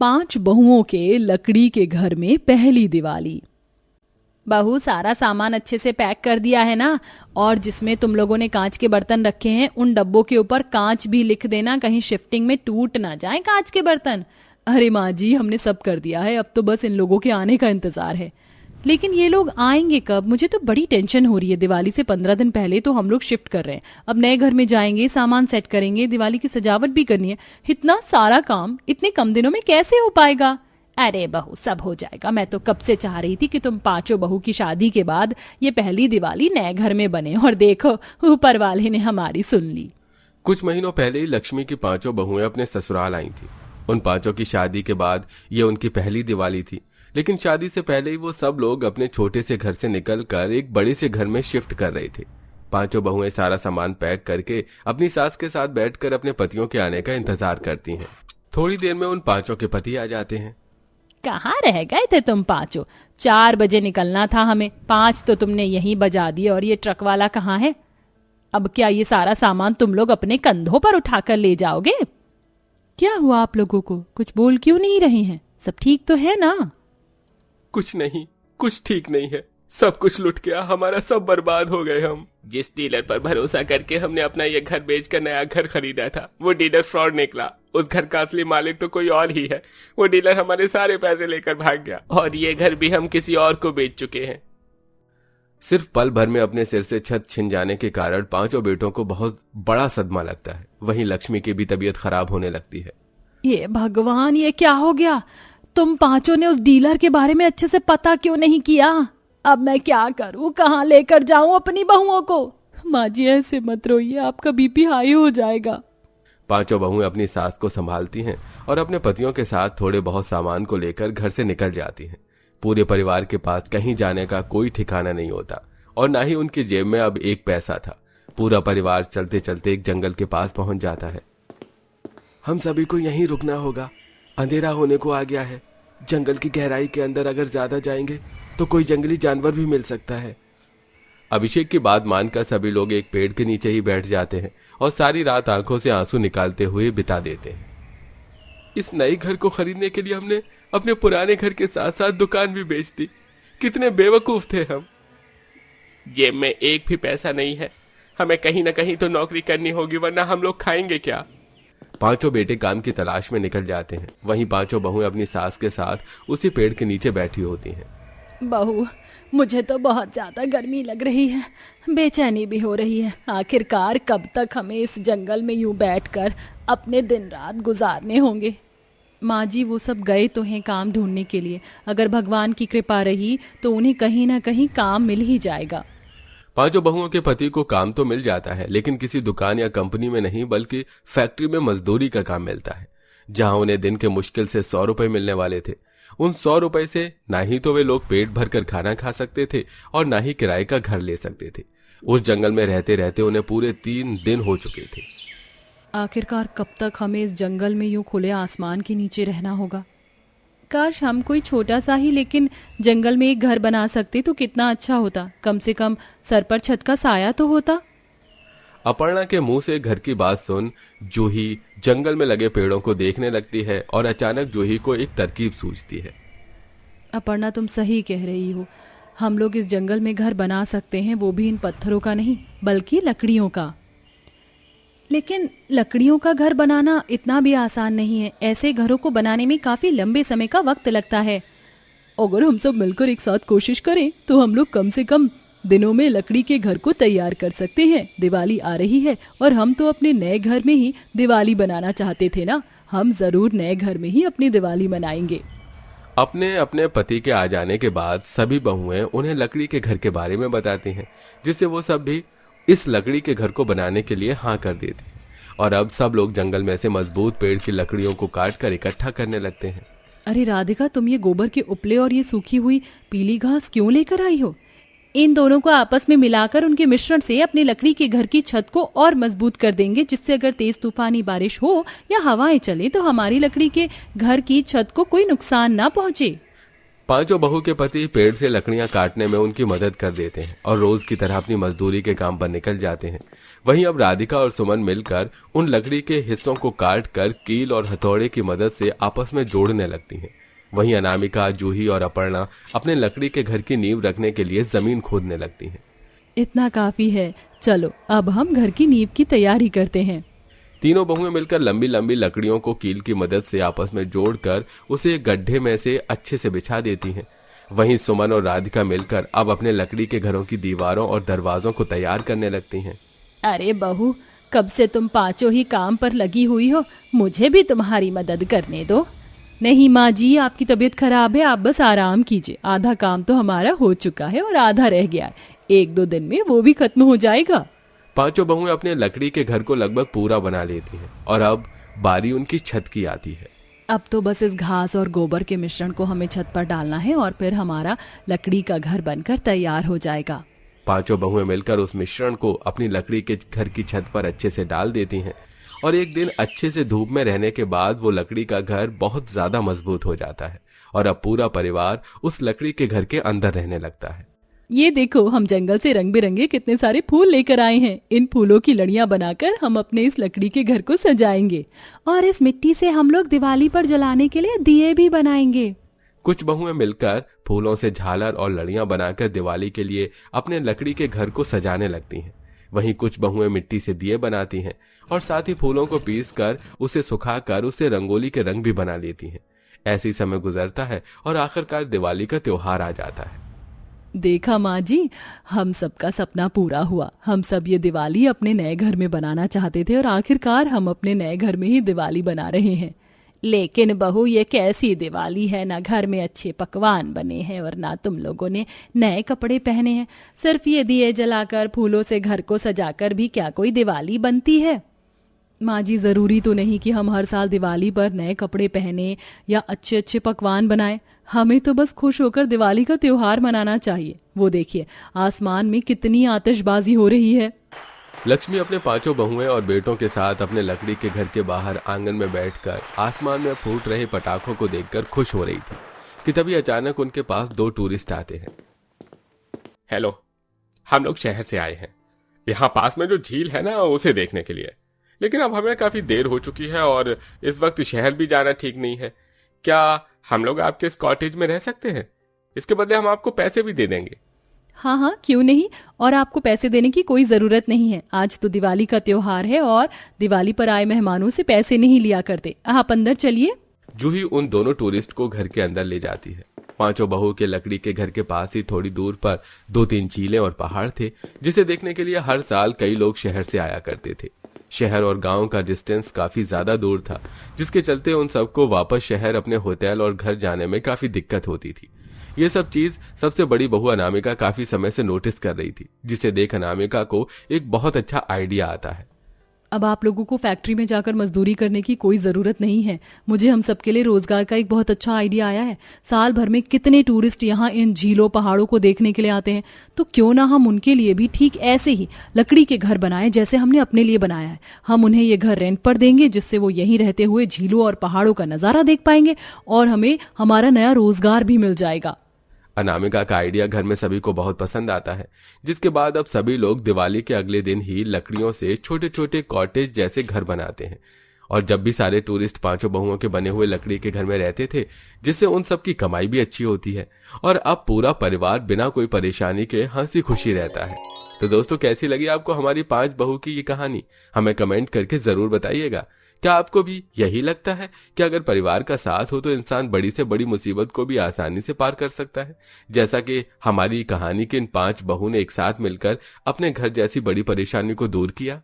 5 बहुओं के लकड़ी के घर में पहली दिवाली। बहू, सारा सामान अच्छे से पैक कर दिया है ना? और जिसमें तुम लोगों ने कांच के बर्तन रखे हैं उन डब्बों के ऊपर कांच भी लिख देना, कहीं शिफ्टिंग में टूट ना जाए कांच के बर्तन। अरे माँ जी, हमने सब कर दिया है, अब तो बस इन लोगों के आने का इंतजार है। लेकिन ये लोग आएंगे कब? मुझे तो बड़ी टेंशन हो रही है। दिवाली से 15 दिन पहले तो हम लोग शिफ्ट कर रहे हैं, अब नए घर में जाएंगे, सामान सेट करेंगे, दिवाली की सजावट भी करनी है। इतना सारा काम इतने कम दिनों में कैसे हो पाएगा? अरे बहू, सब हो जाएगा। मैं तो कब से चाह रही थी कि तुम 5 बहू की शादी के बाद ये पहली दिवाली नए घर में बने, और देखो ऊपर वाले ने हमारी सुन ली। कुछ महीनों पहले ही लक्ष्मी की 5 बहुएं अपने ससुराल आई थी। उन 5 की शादी के बाद ये उनकी पहली दिवाली थी। लेकिन शादी से पहले ही वो सब लोग अपने छोटे से घर से निकलकर एक बड़े से घर में शिफ्ट कर रहे थे। 5 बहुएं सारा सामान पैक करके अपनी सास के साथ बैठकर अपने पतियों के आने का इंतजार करती हैं। थोड़ी देर में उन 5 के पति आ जाते हैं। कहाँ रह गए थे तुम 5? 4 बजे निकलना था हमें, 5 तो तुमने यहीं बजा दिए। और ये ट्रक वाला कहाँ है? अब क्या ये सारा सामान तुम लोग अपने कंधों पर उठाकर ले जाओगे? क्या हुआ आप लोगों को? कुछ बोल क्यों नहीं रही हैं? सब ठीक तो है ना? कुछ नहीं, कुछ ठीक नहीं है। सब कुछ लुट गया, हमारा सब बर्बाद हो गए। हम जिस डीलर पर भरोसा करके हमने अपना ये घर बेचकर नया घर खरीदा था, वो डीलर फ्रॉड निकला। उस घर का असली मालिक तो कोई और ही है। वो डीलर हमारे सारे पैसे लेकर भाग गया, और ये घर भी हम किसी और को बेच चुके हैं। सिर्फ पल भर में अपने सिर से छत छिन जाने के कारण 5 बेटों को बहुत बड़ा सदमा लगता है। वहीं लक्ष्मी की भी तबीयत खराब होने लगती है। ये भगवान, ये क्या हो गया? तुम 5 ने उस डीलर के बारे में अच्छे से पता क्यों नहीं किया? अब मैं क्या करूं? कहाँ लेकर जाऊं अपनी बहुओं को? माँ जी, ऐसे मत रोइए, आपका बीपी हाई हो जाएगा। 5 बहुएं अपनी सास को संभालती हैं और अपने पतियों के साथ थोड़े बहुत सामान को लेकर घर से निकल जाती हैं। पूरे परिवार के पास कहीं जाने का कोई ठिकाना नहीं होता, और ना ही उनकी जेब में अब एक पैसा था। पूरा परिवार चलते चलते एक जंगल के पास पहुंच जाता है। हम सभी को यहीं रुकना होगा, अंधेरा होने को आ गया है। जंगल की गहराई के अंदर अगर ज्यादा जाएंगे तो कोई जंगली जानवर भी मिल सकता है। अभिषेक की बात मानकर सभी लोग एक पेड़ के नीचे ही बैठ जाते हैं और सारी रात आंखों से आंसू निकालते हुए बिता देते हैं। इस नए घर को खरीदने के लिए हमने अपने पुराने घर के साथ साथ दुकान भी बेच दी। कितने बेवकूफ थे हम। जेब में एक भी पैसा नहीं है। हमें कहीं ना कहीं तो नौकरी करनी होगी, वरना हम लोग खाएंगे क्या? 5 बेटे काम की तलाश में निकल जाते हैं। वहीं 5 बहुएं अपनी सास के साथ उसी पेड़ के नीचे बैठी होती हैं। बहू, मुझे तो बहुत ज्यादा गर्मी लग रही है, बेचैनी भी हो रही है। आखिरकार कब तक हमें इस जंगल में यूं बैठकर अपने दिन रात गुजारने होंगे? माँ जी, वो सब गए तो हैं काम ढूंढने के लिए। अगर भगवान की कृपा रही तो उन्हें कहीं ना कहीं काम मिल ही जाएगा। 5 बहुओं के पति को काम तो मिल जाता है, लेकिन किसी दुकान या कंपनी में नहीं, बल्कि फैक्ट्री में मजदूरी का काम मिलता है, जहां उन्हें दिन के मुश्किल से 100 रुपए मिलने वाले थे। उन 100 रुपए से ना ही तो वे लोग पेट भर कर खाना खा सकते थे और ना ही किराए का घर ले सकते थे। उस जंगल में रहते रहते उन्हें पूरे 3 दिन हो चुके थे। आखिरकार कब तक हमें इस जंगल में यूं खुले आसमान के नीचे रहना होगा? काश हम कोई छोटा सा ही लेकिन जंगल में एक घर बना सकते तो कितना अच्छा होता। कम से कम सर पर छत का साया तो होता। अपर्णा के मुंह से घर की बात सुन जूही जंगल में लगे पेड़ों को देखने लगती है, और अचानक जूही को एक तरकीब सूझती है। अपर्णा, तुम सही कह रही हो। हम लोग इस जंगल में घर बना सकते हैं, वो भी इन पत्थरों का नहीं बल्कि लकड़ियों का। लेकिन लकड़ियों का घर बनाना इतना भी आसान नहीं है। ऐसे घरों को बनाने में काफी लंबे समय का वक्त लगता है। अगर हम सब मिलकर एक साथ कोशिश करें तो हम लोग कम से कम दिनों में लकड़ी के घर को तैयार कर सकते हैं। दिवाली आ रही है और हम तो अपने नए घर में ही दिवाली बनाना चाहते थे ना। हम जरूर नए घर में ही अपनी दिवाली मनाएंगे। अपने अपने पति के आ जाने के बाद सभी बहुएं उन्हें लकड़ी के घर के बारे में बताती हैं, जिससे वो सब भी इस लकड़ी के घर को बनाने के लिए हाँ कर देते हैं। और अब सब लोग जंगल में से मजबूत पेड़ की लकड़ियों को काट कर इकट्ठा करने लगते हैं। अरे राधिका, तुम ये गोबर के उपले और ये सूखी हुई पीली घास क्यों लेकर आई हो? इन दोनों को आपस में मिलाकर उनके मिश्रण से अपने लकड़ी के घर की छत को और मजबूत कर देंगे, जिससे अगर तेज तूफानी बारिश हो या हवाएं चले तो हमारी लकड़ी के घर की छत को कोई नुकसान ना पहुंचे। पांचों बहू के पति पेड़ से लकड़ियां काटने में उनकी मदद कर देते हैं और रोज की तरह अपनी मजदूरी के काम पर निकल जाते हैं। वहीं अब राधिका और सुमन मिलकर उन लकड़ी के हिस्सों को काट कर कील और हथौड़े की मदद से आपस में जोड़ने लगती हैं। वहीं अनामिका, जूही और अपर्णा अपने लकड़ी के घर की नींव रखने के लिए जमीन खोदने लगती हैं। इतना काफी है, चलो अब हम घर की नींव की तैयारी करते हैं। तीनों बहुएं मिलकर लंबी लंबी लकड़ियों को कील की मदद से आपस में जोड़कर उसे एक गड्ढे में से अच्छे से बिछा देती हैं। वहीं सुमन और राधिका मिलकर अब अपने लकड़ी के घरों की दीवारों और दरवाजों को तैयार करने लगती हैं। अरे बहू, कब से तुम पांचों ही काम पर लगी हुई हो, मुझे भी तुम्हारी मदद करने दो। नहीं माँ जी, आपकी तबीयत खराब है, आप बस आराम कीजिए। आधा काम तो हमारा हो चुका है और आधा रह गया है, 1-2 दिन में वो भी खत्म हो जाएगा। पांचों बहुएं अपने लकड़ी के घर को लगभग पूरा बना लेती हैं और अब बारी उनकी छत की आती है। अब तो बस इस घास और गोबर के मिश्रण को हमें छत पर डालना है और फिर हमारा लकड़ी का घर बनकर तैयार हो जाएगा। पांचों बहुएं मिलकर उस मिश्रण को अपनी लकड़ी के घर की छत पर अच्छे से डाल देती हैं और एक दिन अच्छे से धूप में रहने के बाद वो लकड़ी का घर बहुत ज्यादा मजबूत हो जाता है और अब पूरा परिवार उस लकड़ी के घर के अंदर रहने लगता है। ये देखो, हम जंगल से रंग बिरंगे कितने सारे फूल लेकर आए हैं। इन फूलों की लड़ियां बनाकर हम अपने इस लकड़ी के घर को सजाएंगे और इस मिट्टी से हम लोग दिवाली पर जलाने के लिए दिए भी बनाएंगे। कुछ बहुएं मिलकर फूलों से झालर और लड़ियां बनाकर दिवाली के लिए अपने लकड़ी के घर को सजाने लगती हैं। वहीं कुछ बहुएं मिट्टी से दिए बनाती हैं और साथ ही फूलों को पीसकर उसे सुखाकर उससे रंगोली के रंग भी बना लेती हैं। ऐसे ही समय गुजरता है और आखिरकार दिवाली का त्योहार आ जाता है। देखा माँ जी, हम सबका सपना पूरा हुआ। हम सब ये दिवाली अपने नए घर में बनाना चाहते थे और आखिरकार हम अपने नए घर में ही दिवाली बना रहे हैं। लेकिन बहू, ये कैसी दिवाली है, ना घर में अच्छे पकवान बने हैं और ना तुम लोगों ने नए कपड़े पहने हैं। सिर्फ ये दिए जलाकर, फूलों से घर को सजाकर भी क्या कोई दिवाली बनती है? माँ जी, जरूरी तो नहीं कि हम हर साल दिवाली पर नए कपड़े पहने या अच्छे अच्छे पकवान बनाएं। हमें तो बस खुश होकर दिवाली का त्योहार मनाना चाहिए। वो देखिए, आसमान में कितनी आतिशबाजी हो रही है। लक्ष्मी अपने पांचों बहुएं और बेटों के साथ अपने लकड़ी के घर के बाहर आंगन में बैठकर आसमान में फूट रहे पटाखों को देखकर खुश हो रही थी कि तभी अचानक उनके पास 2 टूरिस्ट आते हैं। हेलो, हम लोग शहर से आए हैं, यहाँ पास में जो झील है ना उसे देखने के लिए। लेकिन अब हमें काफी देर हो चुकी है और इस वक्त शहर भी जाना ठीक नहीं है। क्या हम लोग आपके इस कॉटेज में रह सकते हैं? इसके बदले हम आपको पैसे भी दे देंगे। हाँ हाँ, क्यों नहीं। और आपको पैसे देने की कोई जरूरत नहीं है। आज तो दिवाली का त्योहार है और दिवाली पर आए मेहमानों से पैसे नहीं लिया करते। आप अंदर चलिए। जूही उन दोनों टूरिस्ट को घर के अंदर ले जाती है। पांचों बहू के लकड़ी के घर के पास ही थोड़ी दूर पर 2-3 झीलें और पहाड़ थे, जिसे देखने के लिए हर साल कई लोग शहर से आया करते थे। शहर और गांव का डिस्टेंस काफी ज्यादा दूर था, जिसके चलते उन सबको वापस शहर अपने होटल और घर जाने में काफी दिक्कत होती थी। ये सब चीज सबसे बड़ी बहू अनामिका काफी समय से नोटिस कर रही थी, जिसे देख अनामिका को एक बहुत अच्छा आइडिया आता है। अब आप लोगों को फैक्ट्री में जाकर मजदूरी करने की कोई जरूरत नहीं है। मुझे हम सबके लिए रोजगार का एक बहुत अच्छा आइडिया आया है। साल भर में कितने टूरिस्ट यहाँ इन झीलों पहाड़ों को देखने के लिए आते हैं, तो क्यों ना हम उनके लिए भी ठीक ऐसे ही लकड़ी के घर बनाएं जैसे हमने अपने लिए बनाया है। हम उन्हें ये घर रेंट पर देंगे, जिससे वो यहीं रहते हुए झीलों और पहाड़ों का नजारा देख पाएंगे और हमें हमारा नया रोजगार भी मिल जाएगा। अनामिका का आइडिया घर में सभी को बहुत पसंद आता है, जिसके बाद अब सभी लोग दिवाली के अगले दिन ही लकड़ियों से छोटे छोटे कॉटेज जैसे घर बनाते हैं। और जब भी सारे टूरिस्ट पांचों बहुओं के बने हुए लकड़ी के घर में रहते थे, जिससे उन सब की कमाई भी अच्छी होती है और अब पूरा परिवार बिना कोई परेशानी के हंसी खुशी रहता है। तो दोस्तों, कैसी लगी आपको हमारी 5 बहू की ये कहानी? हमें कमेंट करके जरूर बताइएगा। क्या आपको भी यही लगता है कि अगर परिवार का साथ हो तो इंसान बड़ी से बड़ी मुसीबत को भी आसानी से पार कर सकता है, जैसा कि हमारी कहानी के इन 5 बहू ने एक साथ मिलकर अपने घर जैसी बड़ी परेशानी को दूर किया?